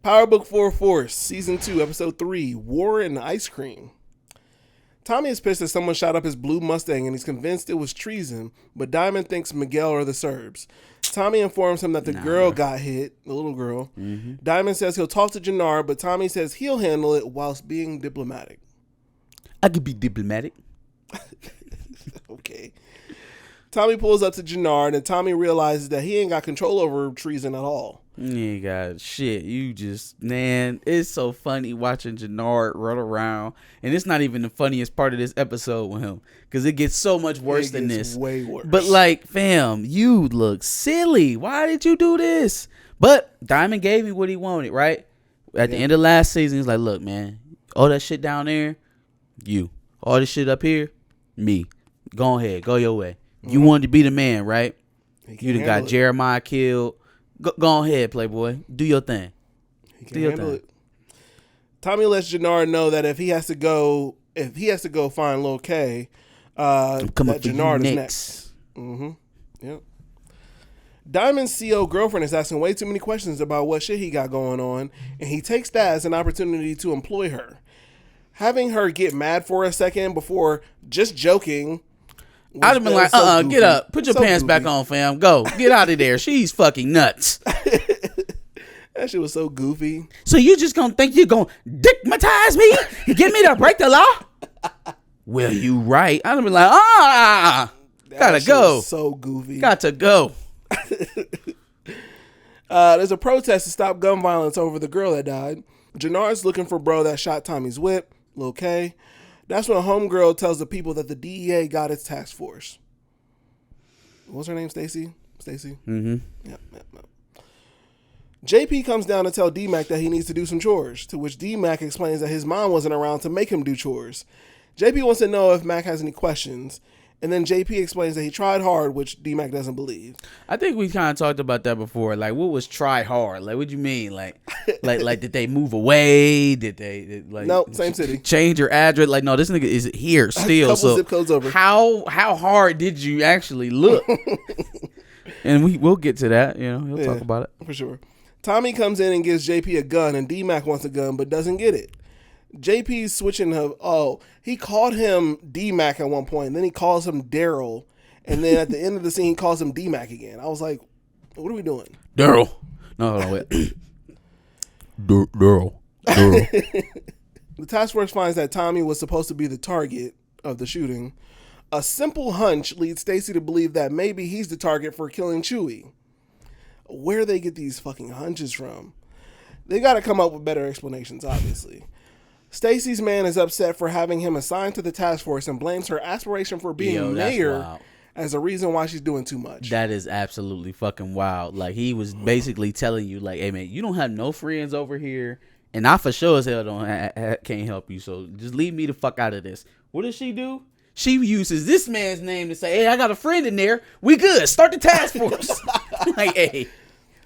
Power Book 4 Force, Season 2, Episode 3, War and Ice Cream. Tommy is pissed that someone shot up his blue Mustang and he's convinced it was treason, but Diamond thinks Miguel are the Serbs. Tommy informs him that the girl got hit, the little girl. Mm-hmm. Diamond says he'll talk to Jenard, but Tommy says he'll handle it whilst being diplomatic. I could be diplomatic. Okay. Tommy pulls up to Jenard, and Tommy realizes that he ain't got control over treason at all. You ain't got shit. You just, man, it's so funny watching Jenard run around. And it's not even the funniest part of this episode with him, because it gets so much worse than this. Way worse. But like, fam, you look silly. Why did you do this? But Diamond gave me what he wanted, right? At the end of last season, he's like, look, man, all that shit down there, you. All this shit up here, me. Go ahead. Go your way. You wanted to be the man, right? You done got Jeremiah killed. Go ahead, Playboy. Do your thing. Do your thing. Tommy lets Jenard know that if he has to go find Lil K, that Jenard is next. Mm-hmm. Yep. Diamond's CO girlfriend is asking way too many questions about what shit he got going on, and he takes that as an opportunity to employ her. Having her get mad for a second before just joking. I'd have been like, get up. Put your pants back on, fam. Go. Get out of there. She's fucking nuts. That shit was so goofy. So you just gonna think you're gonna dickmatize me? Get me to break the law? Well, you right. I'd have been like, gotta go. So goofy. Got to go. There's a protest to stop gun violence over the girl that died. Jenard's looking for bro that shot Tommy's whip, Lil K. That's when a homegirl tells the people that the DEA got its task force. What's her name? Stacy? Mm-hmm. Yep. JP comes down to tell D-Mac that he needs to do some chores, to which D-Mac explains that his mom wasn't around to make him do chores. JP wants to know if Mac has any questions, and then JP explains that he tried hard, which D-Mac doesn't believe. I think we kind of talked about that before. Like, what was try hard? Like, what do you mean? Like, did they move away? Did they no, same city. Change your address? Like, no, this nigga is here still. Couple so zip codes over. How hard did you actually look? And we'll get to that. You know, he'll talk about it for sure. Tommy comes in and gives JP a gun, and D-Mac wants a gun but doesn't get it. JP's switching he called him D-Mac at one point, and then he calls him Daryl, and then at the end of the scene he calls him D-Mac again. I was like, what are we doing? Daryl. No, wait. Daryl. The task force finds that Tommy was supposed to be the target of the shooting. A simple hunch leads Stacy to believe that maybe he's the target for killing Chewie. Where they get these fucking hunches from? They got to come up with better explanations, obviously. Stacy's man is upset for having him assigned to the task force and blames her aspiration for being mayor as a reason why she's doing too much. That is absolutely fucking wild. Like, he was basically telling you, like, hey, man, you don't have no friends over here, and I for sure as hell can't help you, so just leave me the fuck out of this. What does she do? She uses this man's name to say, hey, I got a friend in there. We good. Start the task force. Like, hey,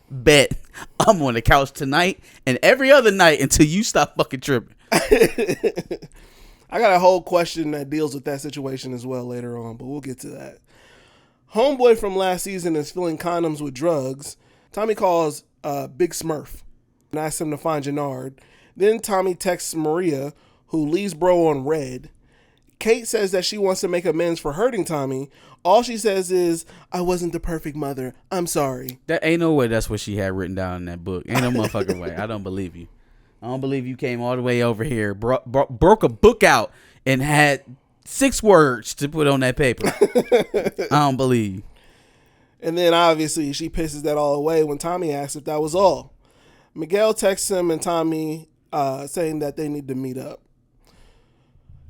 bet I'm on the couch tonight and every other night until you stop fucking tripping. I got a whole question that deals with that situation as well later on, but we'll get to that. Homeboy from last season is filling condoms with drugs. Tommy calls Big Smurf and asks him to find Jenard. Then Tommy texts Maria, who leaves bro on red. Kate says that she wants to make amends for hurting Tommy. All she says is, I wasn't the perfect mother. I'm sorry. That ain't no way that's what she had written down in that book. Ain't no motherfucking way. I don't believe you. I don't believe you came all the way over here, broke a book out, and had 6 words to put on that paper. I don't believe. And then obviously she pisses that all away when Tommy asks if that was all. Miguel texts him and Tommy saying that they need to meet up.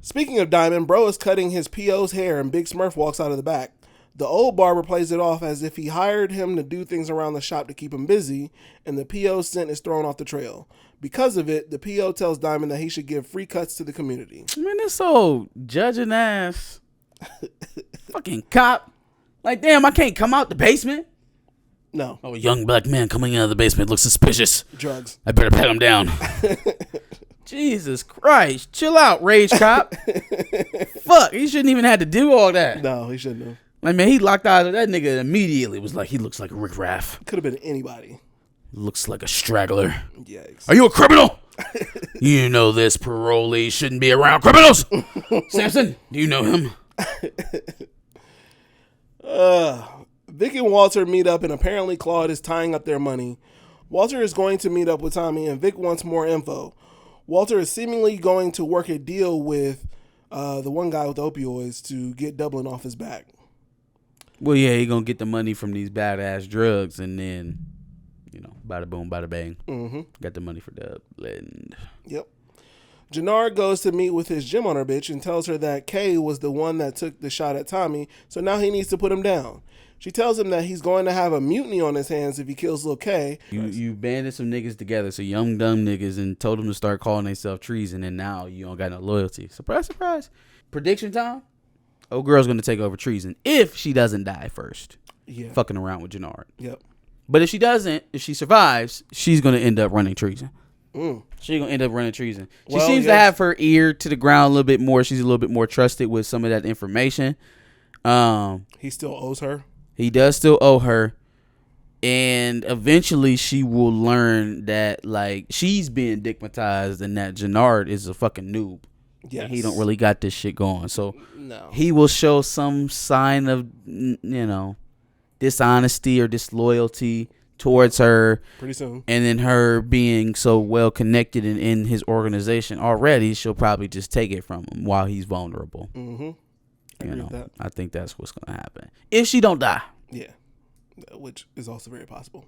Speaking of Diamond, bro is cutting his PO's hair and Big Smurf walks out of the back. The old barber plays it off as if he hired him to do things around the shop to keep him busy, and the PO's scent is thrown off the trail. Because of it, the PO tells Diamond that he should give free cuts to the community. Man, this so judging ass fucking cop. Like, damn, I can't come out the basement. No. Oh, a young black man coming out of the basement looks suspicious. Drugs. I better pat him down. Jesus Christ. Chill out, rage cop. Fuck, he shouldn't even have to do all that. No, he shouldn't have. Like, man, he locked out of that nigga immediately. Was like, he looks like a riffraff. Could have been anybody. Looks like a straggler. Yikes. Are you a criminal? You know this parolee shouldn't be around criminals. Samson, do you know him? Vic and Walter meet up, and apparently Claude is tying up their money. Walter is going to meet up with Tommy, and Vic wants more info. Walter is seemingly going to work a deal with the one guy with opioids to get Dublin off his back. Well, yeah, he gonna get the money from these badass drugs, and then, bada boom, bada bang. Mm-hmm. Got the money for Dublin. Yep. Jenard goes to meet with his gym owner bitch and tells her that Kay was the one that took the shot at Tommy, so now he needs to put him down. She tells him that he's going to have a mutiny on his hands if he kills Lil Kay. You banded some niggas together, so young dumb niggas, and told them to start calling themselves treason, and now you don't got no loyalty. Surprise, surprise. Prediction time? Oh, girl's going to take over treason if she doesn't die first. Yeah. Fucking around with Jenard. Yep. But if she doesn't, if she survives, she's going to end up running treason. She's going to end up running treason. She seems to have her ear to the ground a little bit more. She's a little bit more trusted with some of that information. He still owes her. He does still owe her. And eventually she will learn that, like, she's being digmatized and that Jenard is a fucking noob. Yes. He don't really got this shit going. So no. He will show some sign of, dishonesty or disloyalty towards her. Pretty soon. And then her being so well connected in his organization already, she'll probably just take it from him while he's vulnerable. Mm-hmm. I think that's what's going to happen. If she don't die. Yeah. Which is also very possible.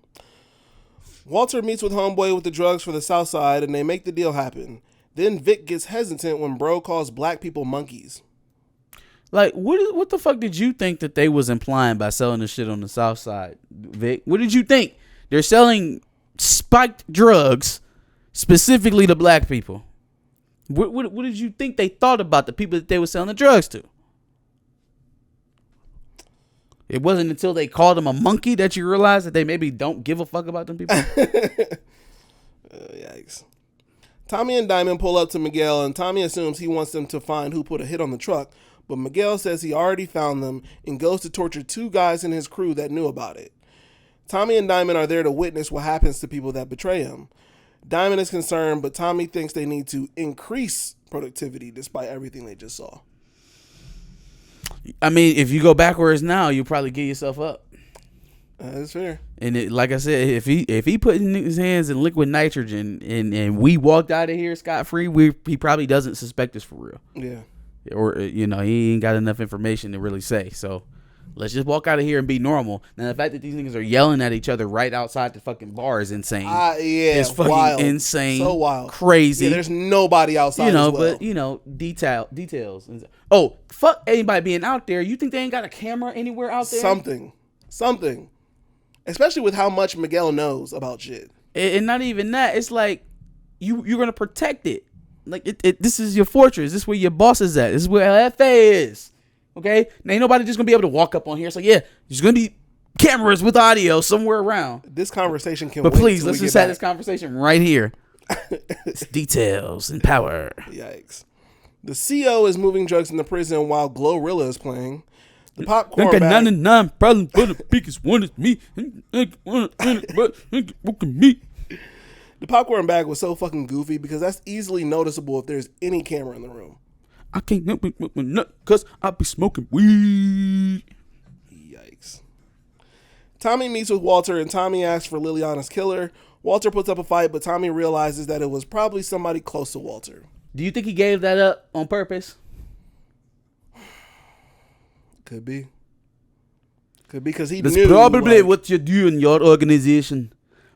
Walter meets with Homeboy with the drugs for the South Side, and they make the deal happen. Then Vic gets hesitant when Bro calls black people monkeys. Like, what the fuck did you think that they was implying by selling the shit on the South Side, Vic? What did you think? They're selling spiked drugs specifically to black people. What did you think they thought about the people that they were selling the drugs to? It wasn't until they called him a monkey that you realized that they maybe don't give a fuck about them people. Yikes. Tommy and Diamond pull up to Miguel, and Tommy assumes he wants them to find who put a hit on the truck, but Miguel says he already found them and goes to torture two guys in his crew that knew about it. Tommy and Diamond are there to witness what happens to people that betray him. Diamond is concerned, but Tommy thinks they need to increase productivity despite everything they just saw. I mean, if you go backwards now, you'll probably get yourself up. That's fair. And like I said, if he put in his hands in liquid nitrogen and we walked out of here scot-free, he probably doesn't suspect us for real. Yeah. Or, he ain't got enough information to really say. So let's just walk out of here and be normal. Now, the fact that these niggas are yelling at each other right outside the fucking bar is insane. Yeah. It's fucking wild. insane. So wild. Crazy. Yeah, there's nobody outside as well. But, details. Oh, fuck anybody being out there. You think they ain't got a camera anywhere out there? Something. Especially with how much Miguel knows about shit. And not even that. It's like you're going to protect it. Like, this is your fortress. This is where your boss is at. This is where FA is. Okay? Now, ain't nobody just going to be able to walk up on here. So, yeah, there's going to be cameras with audio somewhere around. This conversation can But wait. But please, let's just have this conversation right here. It's details and power. Yikes. The CO is moving drugs in the prison while Glorilla is playing. The popcorn bag. 99 problems, but the biggest one is me. The popcorn bag was so fucking goofy because that's easily noticeable if there's any camera in the room. I can't help it with my nut because I be smoking weed. Yikes. Tommy meets with Walter and Tommy asks for Liliana's killer. Walter puts up a fight, but Tommy realizes that it was probably somebody close to Walter. Do you think he gave that up on purpose? Could be because he That's knew. That's probably what you do in your organization.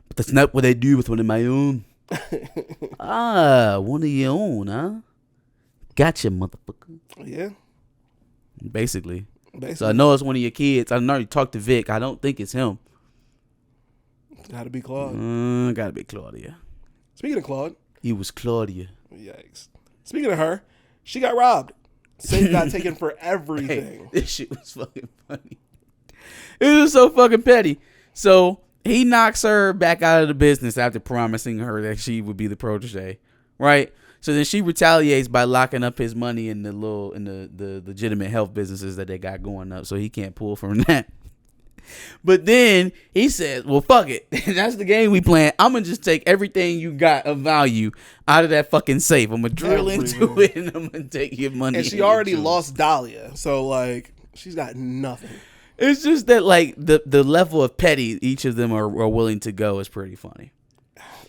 But that's not what I do with one of my own. One of your own, huh? Gotcha, motherfucker. Yeah. Basically. So I know it's one of your kids. I know you talked to Vic. I don't think it's him. Gotta be Claude. Gotta be Claudia. Speaking of Claude. It was Claudia. Yikes. Speaking of her, she got robbed. Safe got taken for everything. Hey, this shit was fucking funny. It was so fucking petty. So he knocks her back out of the business after promising her that she would be the protege, right? So then she retaliates by locking up his money in the legitimate health businesses that they got going up, so he can't pull from that. But then he said, well, fuck it. That's the game we playing. I'm going to just take everything you got of value out of that fucking safe. I'm going to drill into it and I'm going to take your money. And she already lost Dahlia. So, like, she's got nothing. It's just that, like, the level of petty each of them are willing to go is pretty funny.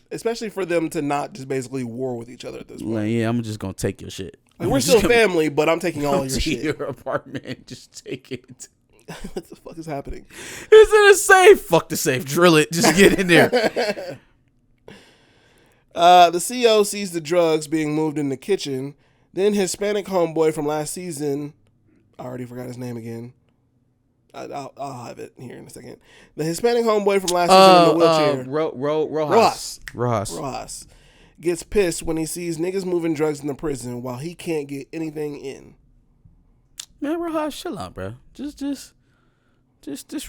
Especially for them to not just basically war with each other at this point. Like, yeah, I'm just going to take your shit. Like, we're still family, but I'm taking all your shit. Your apartment, just take it. What the fuck is happening? It's in a safe. Fuck the safe. Drill it. Just get in there. The CO sees the drugs being moved in the kitchen. Then Hispanic homeboy from last season, I already forgot his name again. I'll have it here in a second. The Hispanic homeboy from last season in the wheelchair. Rojas gets pissed when he sees niggas moving drugs in the prison while he can't get anything in. Man, Rojas, chill out, bro. Just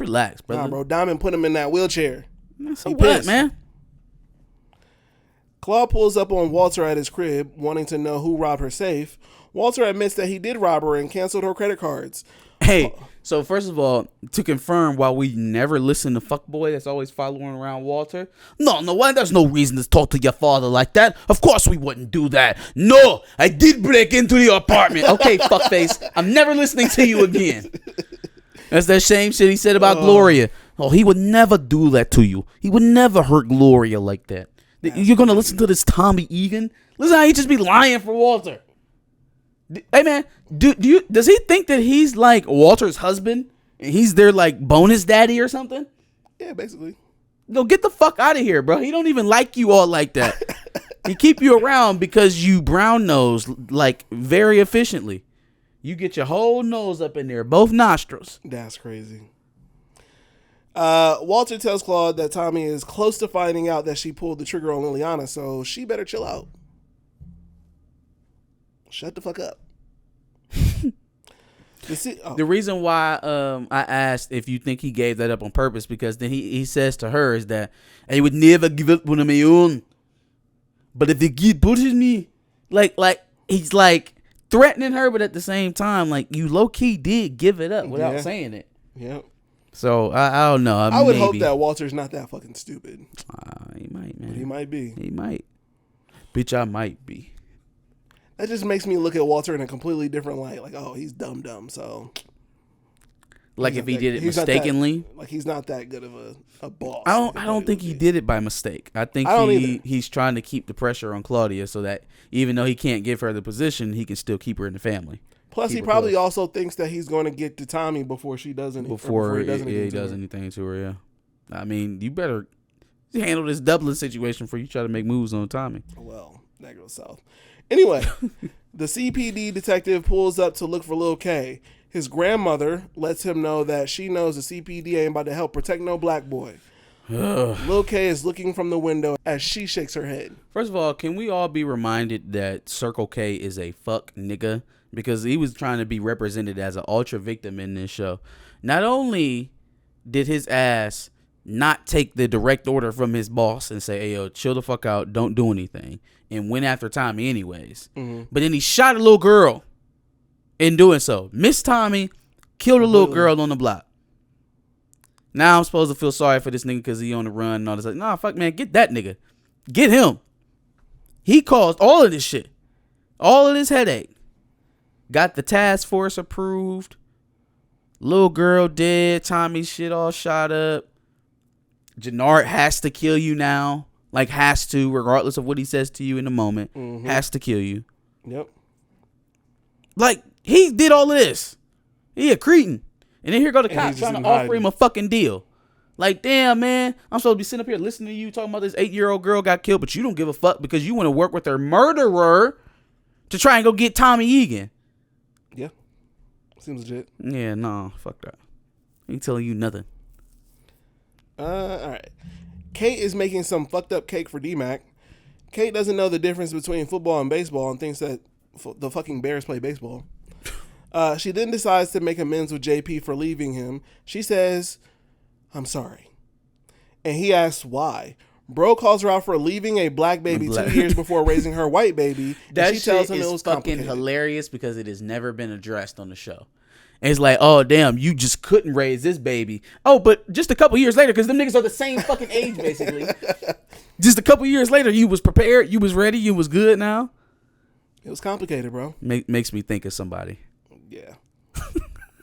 relax, brother. Nah, bro. Diamond put him in that wheelchair. So what, man? Claude pulls up on Walter at his crib, wanting to know who robbed her safe. Walter admits that he did rob her and canceled her credit cards. Hey, so first of all, to confirm, while we never listen to fuckboy that's always following around Walter, no, there's no reason to talk to your father like that. Of course we wouldn't do that. No, I did break into the apartment. Okay, fuckface, I'm never listening to you again. That's that same shit he said about Gloria. Oh, he would never do that to you. He would never hurt Gloria like that. You're going to listen to this Tommy Egan? Listen how he just be lying for Walter. Hey, man, does he think that he's like Walter's husband and he's their like bonus daddy or something? Yeah, basically. No, get the fuck out of here, bro. He don't even like you all like that. He keep you around because you brown nose like very efficiently. You get your whole nose up in there, both nostrils. That's crazy. Walter tells Claude that Tommy is close to finding out that she pulled the trigger on Liliana, so she better chill out. Shut the fuck up. The reason why I asked if you think he gave that up on purpose, because then he says to her is that I would never give up one of my own. But if it pushes me, like he's like threatening her, but at the same time, like you low key did give it up without saying it. Yep. So I don't know. I would hope that Walter's not that fucking stupid. He might, man. But he might be. He might. Bitch, I might be. That just makes me look at Walter in a completely different light. Like, oh, he's dumb. So, like if he did it mistakenly, he's not that good of a boss. I don't think he did it by mistake. I think he's trying to keep the pressure on Claudia so that even though he can't give her the position, he can still keep her in the family. Plus, he probably also thinks that he's going to get to Tommy before she does anything. Before he does anything to her. Yeah, I mean, you better handle this Dublin situation before you try to make moves on Tommy. Well, that goes south. Anyway, the CPD detective pulls up to look for Lil K. His grandmother lets him know that she knows the CPD ain't about to help protect no black boy. Lil K is looking from the window as she shakes her head. First of all, can we all be reminded that Circle K is a fuck nigga? Because he was trying to be represented as an ultra victim in this show. Not only did his ass not take the direct order from his boss and say, hey, yo, chill the fuck out, don't do anything, and went after Tommy anyways. Mm-hmm. But then he shot a little girl in doing so. Miss Tommy, killed a little girl on the block. Now I'm supposed to feel sorry for this nigga because he on the run and all this. Like, nah, fuck, man, get that nigga. Get him. He caused all of this shit. All of this headache. Got the task force approved. Little girl dead. Tommy's shit all shot up. Jenard has to kill you now. Like, has to, regardless of what he says to you in the moment. Mm-hmm. Has to kill you. Yep. Like, he did all of this. He a cretin. And then here go the cops trying to offer him a fucking deal. Like, damn, man. I'm supposed to be sitting up here listening to you talking about this 8-year-old girl got killed, but you don't give a fuck because you want to work with her murderer to try and go get Tommy Egan. Yeah. Seems legit. Yeah, no. Fuck that. Ain't telling you nothing. All right. Kate is making some fucked up cake for D-Mac. Kate doesn't know the difference between football and baseball and thinks that the fucking Bears play baseball. She then decides to make amends with JP for leaving him. She says, I'm sorry. And he asks why. Bro calls her out for leaving a black baby 2 years before raising her white baby. That she tells him is it was fucking hilarious because it has never been addressed on the show. And it's like, oh, damn, you just couldn't raise this baby. Oh, but just a couple years later, because them niggas are the same fucking age, basically. Just a couple years later, you was prepared, you was ready, you was good now. It was complicated, bro. Makes me think of somebody. Yeah.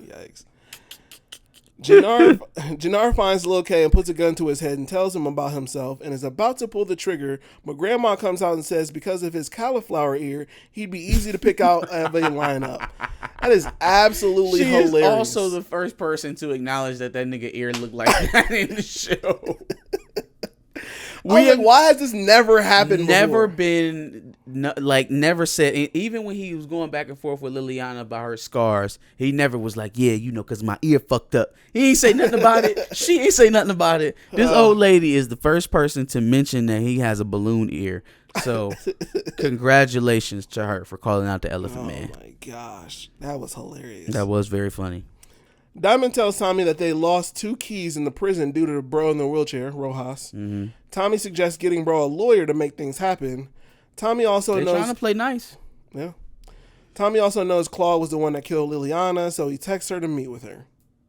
Yikes. Jenard finds Lil K and puts a gun to his head and tells him about himself and is about to pull the trigger, but Grandma comes out and says because of his cauliflower ear, he'd be easy to pick out of a lineup. That is absolutely hilarious. She is also the first person to acknowledge that nigga ear looked like that in the show. Why has this never happened Never before? been, never said, even when he was going back and forth with Liliana about her scars, he never was like, yeah, because my ear fucked up. He ain't say nothing about it. She ain't say nothing about it. This old lady is the first person to mention that he has a balloon ear. So, congratulations to her for calling out the Elephant Man. Oh my gosh. That was hilarious. That was very funny. Diamond tells Tommy that they lost 2 keys in the prison due to the bro in the wheelchair, Rojas. Mm-hmm. Tommy suggests getting bro a lawyer to make things happen. Tommy also knows... They're trying to play nice. Yeah. Tommy also knows Claude was the one that killed Liliana, so he texts her to meet with her.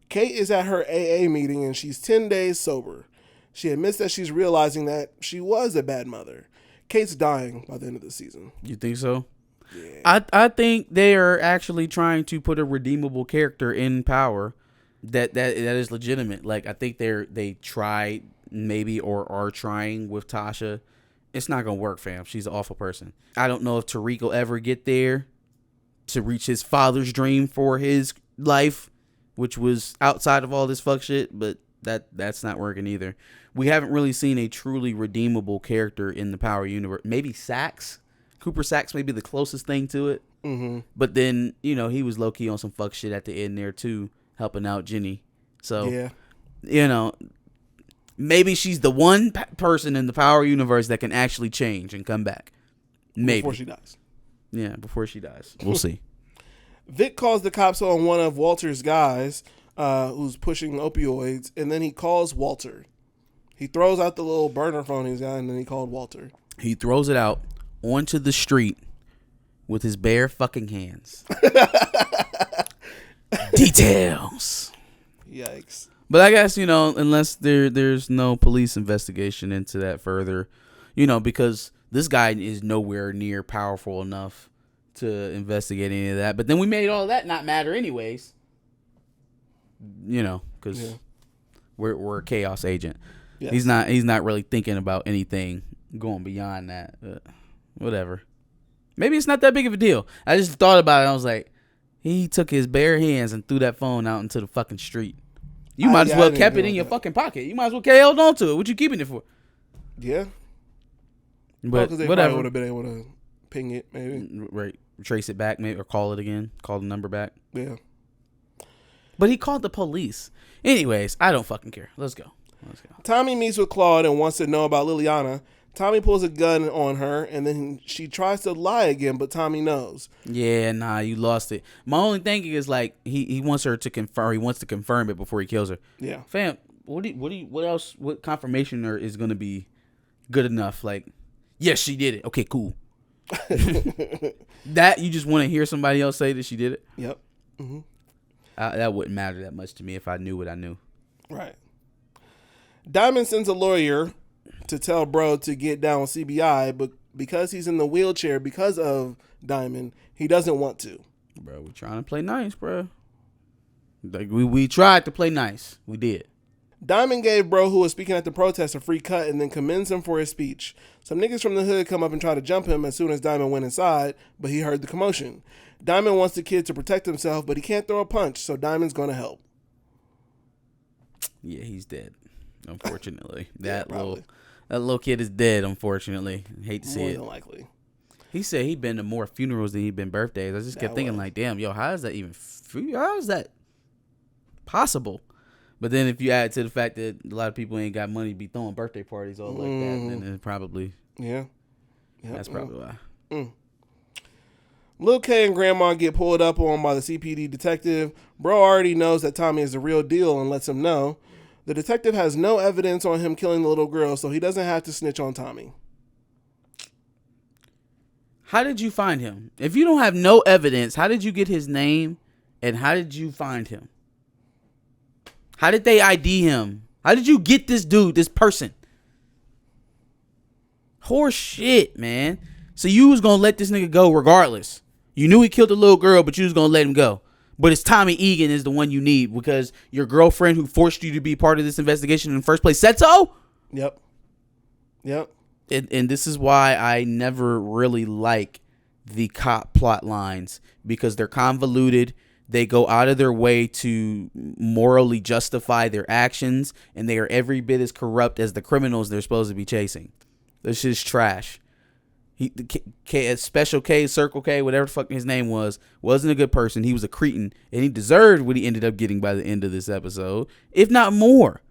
Kate is at her AA meeting and she's 10 days sober. She admits that she's realizing that she was a bad mother. Kate's dying by the end of the season. You think so? Yeah. I think they are actually trying to put a redeemable character in power that is legitimate. Like, I think they tried maybe or are trying with Tasha. It's not gonna work, fam. She's an awful person. I don't know if Tariq will ever get there to reach his father's dream for his life, which was outside of all this fuck shit, but that's not working either. We haven't really seen a truly redeemable character in the Power universe. Maybe Saxe. Cooper Saxe may be the closest thing to it. Mm-hmm. But then, he was low-key on some fuck shit at the end there, too, helping out Jenny. So, yeah. Maybe she's the one person in the Power universe that can actually change and come back. Maybe. Before she dies. Yeah, before she dies. We'll see. Vic calls the cops on one of Walter's guys who's pushing opioids, and then he calls Walter. He throws out the little burner phone he's got, and then he called Walter. He throws it out onto the street with his bare fucking hands. Details. Yikes. But I guess, unless there's no police investigation into that further, because this guy is nowhere near powerful enough to investigate any of that. But then we made all of that not matter anyways. Because we're a chaos agent. Yes. He's not really thinking about anything going beyond that. Whatever. Maybe it's not that big of a deal. I just thought about it. I was like, he took his bare hands and threw that phone out into the fucking street. You might as well kept it in your fucking pocket. You might as well held on to it. What you keeping it for? Yeah. But because they whatever. would have been able to ping it, maybe. Right. Trace it back, maybe, or call it again. Call the number back. Yeah. But he called the police. Anyways, I don't fucking care. Let's go. Tommy meets with Claude and wants to know about Liliana. Tommy pulls a gun on her, and then she tries to lie again, but Tommy knows. Yeah, nah, you lost it. My only thinking is like he wants her to confirm. He wants to confirm it before he kills her. Yeah, fam. What else? What confirmation is going to be good enough? Like, yes, she did it. Okay, cool. That you just want to hear somebody else say that she did it. Yep. Mm-hmm. That wouldn't matter that much to me if I knew what I knew. Right. Diamond sends a lawyer to tell bro to get down with CBI, but because he's in the wheelchair because of Diamond, he doesn't want to. Bro, we're trying to play nice, bro. Like we tried to play nice. We did. Diamond gave bro who was speaking at the protest a free cut and then commends him for his speech. Some niggas from the hood come up and try to jump him as soon as Diamond went inside, but he heard the commotion. Diamond wants the kid to protect himself, but he can't throw a punch, so Diamond's going to help. Yeah, he's dead. Unfortunately, that little kid is dead. Unfortunately, hate to see it. More than likely. He said he'd been to more funerals than he'd been birthdays. I just kept thinking like, damn, yo, how is that possible? But then if you add to the fact that a lot of people ain't got money to be throwing birthday parties all like that, then it probably that's probably why. Lil K and Grandma get pulled up on by the CPD detective. Bro already knows that Tommy is the real deal and lets him know. The detective has no evidence on him killing the little girl, so he doesn't have to snitch on Tommy. How did you find him? If you don't have no evidence, how did you get his name And how did you find him? How did they ID him? How did you get this dude, this person? Horse shit, man. So you was going to let this nigga go regardless. You knew he killed a little girl, but you was going to let him go. But it's Tommy Egan is the one you need because your girlfriend who forced you to be part of this investigation in the first place said so? Yep. And this is why I never really like the cop plot lines because they're convoluted. They go out of their way to morally justify their actions, and they are every bit as corrupt as the criminals they're supposed to be chasing. This shit's trash. Special K, Circle K, whatever the fuck his name wasn't a good person. He was a cretin, and he deserved what he ended up getting by the end of this episode, if not more.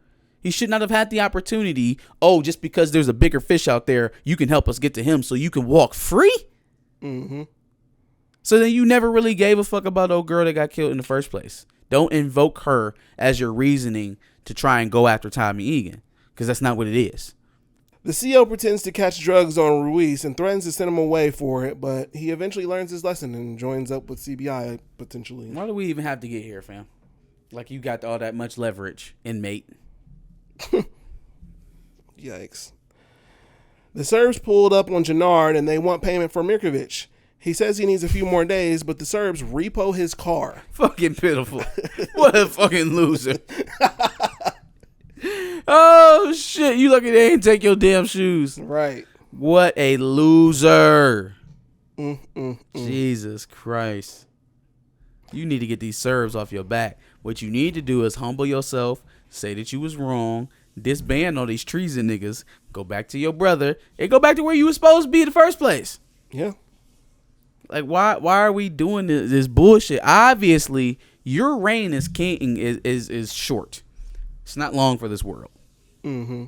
He should not have had the opportunity. Oh, just because there's a bigger fish out there, you can help us get to him so you can walk free? Mm-hmm. So then you never really gave a fuck about the old girl that got killed in the first place. Don't invoke her as your reasoning to try and go after Tommy Egan, because that's not what it is. The CO pretends to catch drugs on Ruiz and threatens to send him away for it, but he eventually learns his lesson and joins up with CBI, potentially. Why do we even have to get here, fam? Like you got all that much leverage, inmate. Yikes. The Serbs pulled up on Jenard and they want payment for Mirkovic. He says he needs a few more days, but the Serbs repo his car. Fucking pitiful. What a fucking loser. Oh, shit. You lucky they ain't take your damn shoes. Right. What a loser. Jesus Christ. You need to get these Serbs off your back. What you need to do is humble yourself, say that you was wrong, disband all these treason niggas, go back to your brother, and go back to where you were supposed to be in the first place. Yeah. Like, why are we doing this bullshit? Obviously, your reign as king is short. It's not long for this world. Mm-hmm.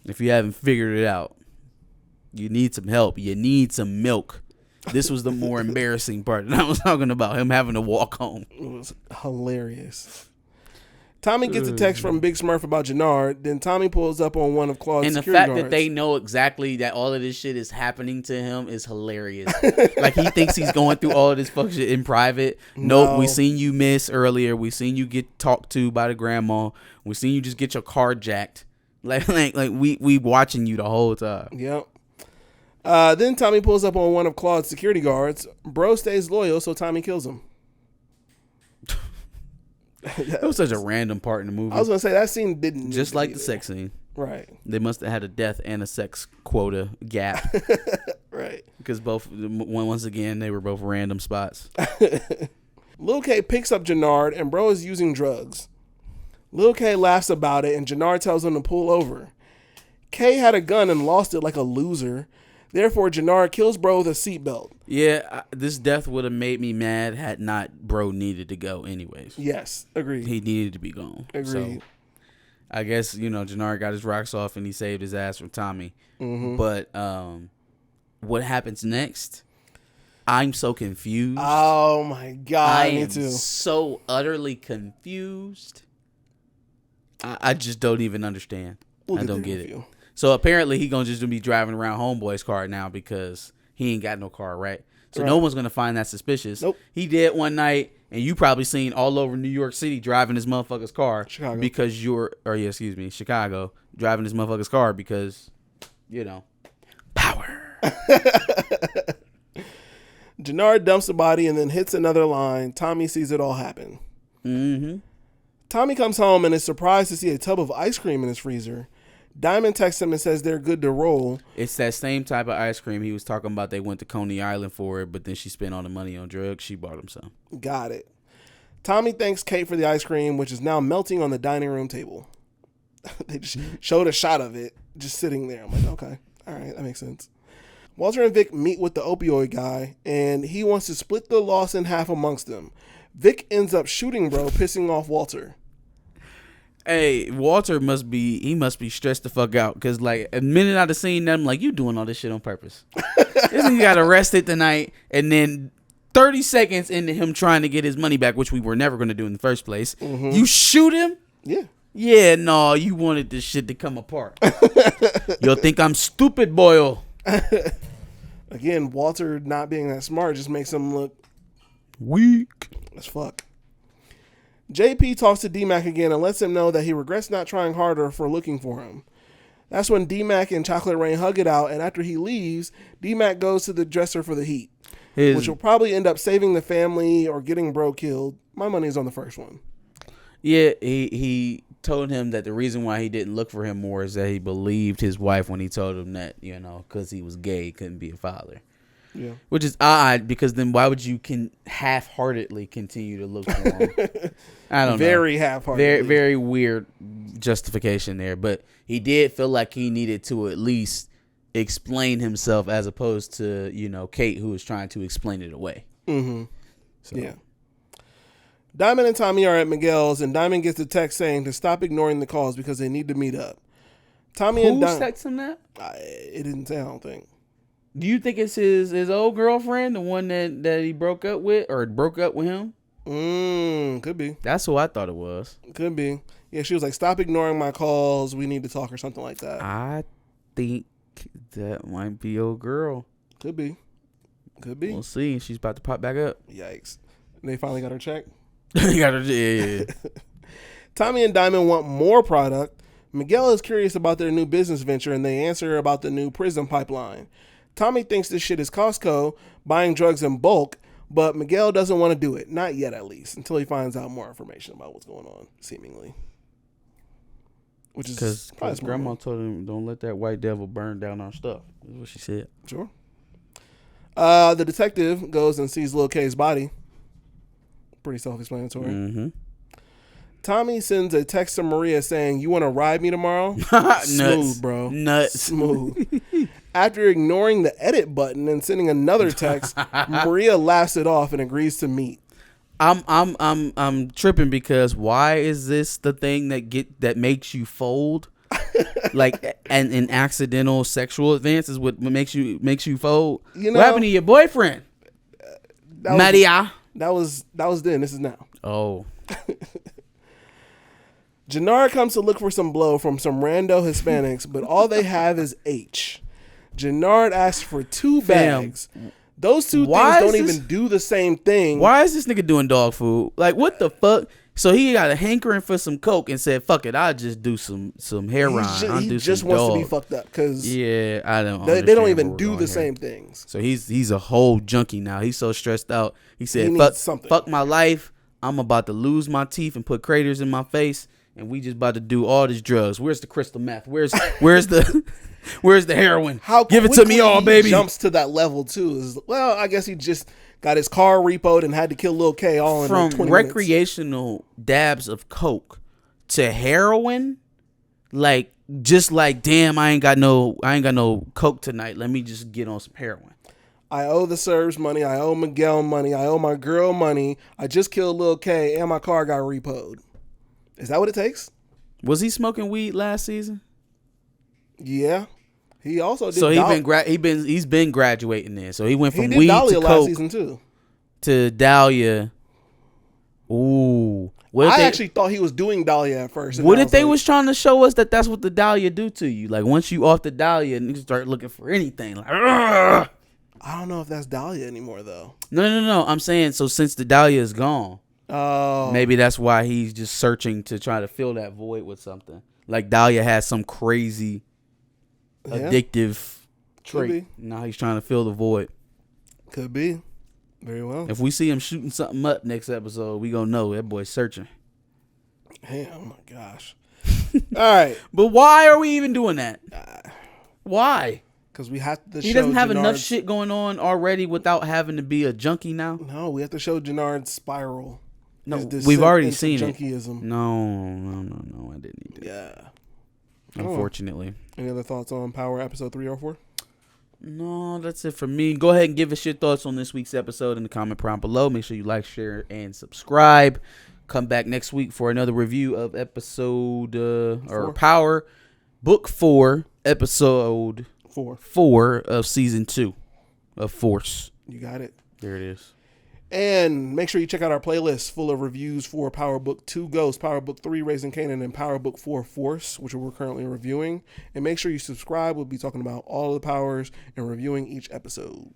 If you haven't figured it out, you need some help. You need some milk. This was the more embarrassing part that I was talking about, him having to walk home. It was hilarious. Tommy gets a text from Big Smurf about Jenard. Then Tommy pulls up on one of Claude's and the security fact guards. that they know exactly that all of this shit is happening to him is hilarious. Like he thinks he's going through all of this fuck shit in private. Nope, we seen you miss earlier. We seen you get talked to by the grandma. We seen you just get your car jacked. Like we watching you the whole time. Yep. Then Tommy pulls up on one of Claude's security guards. Bro stays loyal, so Tommy kills him. It was such a random part in the movie. I was gonna say that scene didn't just like the sex scene. Right. They must have had a death and a sex quota gap. Right. Because once again they were both random spots. Lil K picks up Jenard and bro is using drugs. Lil K laughs about it and Jenard tells him to pull over. K had a gun and lost it like a loser. Therefore, Jenard kills bro with a seatbelt. Yeah, this death would have made me mad had not bro needed to go anyways. Yes, agreed. He needed to be gone. Agreed. So, I guess, Jenard got his rocks off and he saved his ass from Tommy. Mm-hmm. But what happens next? I'm so confused. Oh, my God. Me am too. So utterly confused. I just don't even understand. I don't get it. So apparently he gonna just be driving around homeboy's car now because he ain't got no car, right? So no one's gonna find that suspicious. Nope. He did one night, and you probably seen all over New York City driving this motherfucker's car Chicago. because Chicago driving this motherfucker's car because, power. Jenard dumps the body and then hits another line. Tommy sees it all happen. Mm-hmm. Tommy comes home and is surprised to see a tub of ice cream in his freezer. Diamond texts him and says they're good to roll. It's that same type of ice cream he was talking about. They went to Coney Island for it, but then she spent all the money on drugs. She bought him some. Got it. Tommy thanks Kate for the ice cream, which is now melting on the dining room table. They just showed a shot of it just sitting there. I'm like, okay, all right, that makes sense. Walter and Vic meet with the opioid guy, and he wants to split the loss in half amongst them. Vic ends up shooting bro, pissing off Walter. Hey, Walter must be stressed the fuck out because like a minute I'd have seen them like you doing all this shit on purpose. This nigga got arrested tonight, and then 30 seconds into him trying to get his money back, which we were never going to do in the first place, you shoot him? Yeah. Yeah, no, you wanted this shit to come apart. You'll think I'm stupid, boyo. Again, Walter not being that smart just makes him look Weak. As fuck. JP talks to D-Mac again and lets him know that he regrets not trying harder for looking for him. That's when D-Mac and Chocolate Rain hug it out, and after he leaves, D-Mac goes to the dresser for the heat, which will probably end up saving the family or getting bro killed. My money's on the first one. Yeah, he told him that the reason why he didn't look for him more is that he believed his wife when he told him that, because he was gay, he couldn't be a father. Yeah. Which is odd, because then why would you half-heartedly continue to look for him? I don't know. Very half-heartedly. Very, very weird justification there. But he did feel like he needed to at least explain himself as opposed to, Kate, who was trying to explain it away. Mm-hmm. So. Yeah. Diamond and Tommy are at Miguel's, and Diamond gets a text saying to stop ignoring the calls because they need to meet up. Tommy and Who texted him that? It didn't say, I don't think. Do you think it's his old girlfriend, the one that he broke up with, or broke up with him? Could be. That's who I thought it was. Could be. Yeah, she was like, stop ignoring my calls. We need to talk or something like that. I think that might be old girl. Could be. We'll see. She's about to pop back up. Yikes. They finally got her check. Yeah. Tommy and Diamond want more product. Miguel is curious about their new business venture, and they answer about the new prison pipeline. Tommy thinks this shit is Costco, buying drugs in bulk, but Miguel doesn't want to do it. Not yet, at least, until he finds out more information about what's going on, seemingly. Which is because grandma told him, don't let that white devil burn down our stuff. That's what she said. Sure. The detective goes and sees Lil K's body. Pretty self-explanatory. Mm-hmm. Tommy sends a text to Maria saying, you want to ride me tomorrow? Smooth, bro. Nuts. Smooth. After ignoring the edit button and sending another text, Maria laughs it off and agrees to meet. I'm tripping because why is this the thing that makes you fold? Like an accidental sexual advance is what makes you fold. What happened to your boyfriend? Maria. That was then. This is now. Oh. Jenard comes to look for some blow from some rando Hispanics, but all they have is H. Jenard asks for 2 bags. Those two things don't even do the same thing. Why is this nigga doing dog food? Like, what the fuck? So he got a hankering for some coke and said, fuck it, I'll just do some heroin. He just wants to be fucked up because I don't. They don't even do the same things. So he's a whole junkie now. He's so stressed out. He said, fuck my life. I'm about to lose my teeth and put craters in my face. And we just about to do all these drugs. Where's the crystal meth? Where's the heroin? Give it to me all, baby. Jumps to that level too. Well, I guess he just got his car repoed and had to kill Lil K all in 20 minutes. Recreational dabs of coke to heroin, like damn, I ain't got no coke tonight. Let me just get on some heroin. I owe the Serbs money. I owe Miguel money. I owe my girl money. I just killed Lil K and my car got repoed. Is that what it takes? Was he smoking weed last season? Yeah, he also did. So he's been graduating there. So he went from weed Dahlia to last coke season too. To Dahlia. Ooh, I actually thought he was doing Dahlia at first. What if they was trying to show us that that's what the Dahlia do to you? Like once you off the Dahlia and you start looking for anything, like I don't know if that's Dahlia anymore though. No. I'm saying so since the Dahlia is gone. Oh. Maybe that's why he's just searching to try to fill that void with something. Like Dahlia has some crazy addictive trait. Now he's trying to fill the void. Could be. Very well. If we see him shooting something up next episode, we gonna know that boy's searching. Damn, oh my gosh. All right. But why are we even doing that? Why? Because we have to show He doesn't have enough shit going on already without having to be a junkie now? No, we have to show Jenard's spiral. No, we've already seen junkiism. It. No, I didn't need it. Yeah. Unfortunately. Any other thoughts on Power episode 3 or 4? No, that's it for me. Go ahead and give us your thoughts on this week's episode in the comment prompt below. Make sure you like, share, and subscribe. Come back next week for another review of episode or Power Book 4, episode 4 of season 2 of Force. You got it. There it is. And make sure you check out our playlist full of reviews for Power Book 2 Ghost, Power Book 3 Raising Kanan, and Power Book 4 Force, which we're currently reviewing. And make sure you subscribe. We'll be talking about all of the powers and reviewing each episode.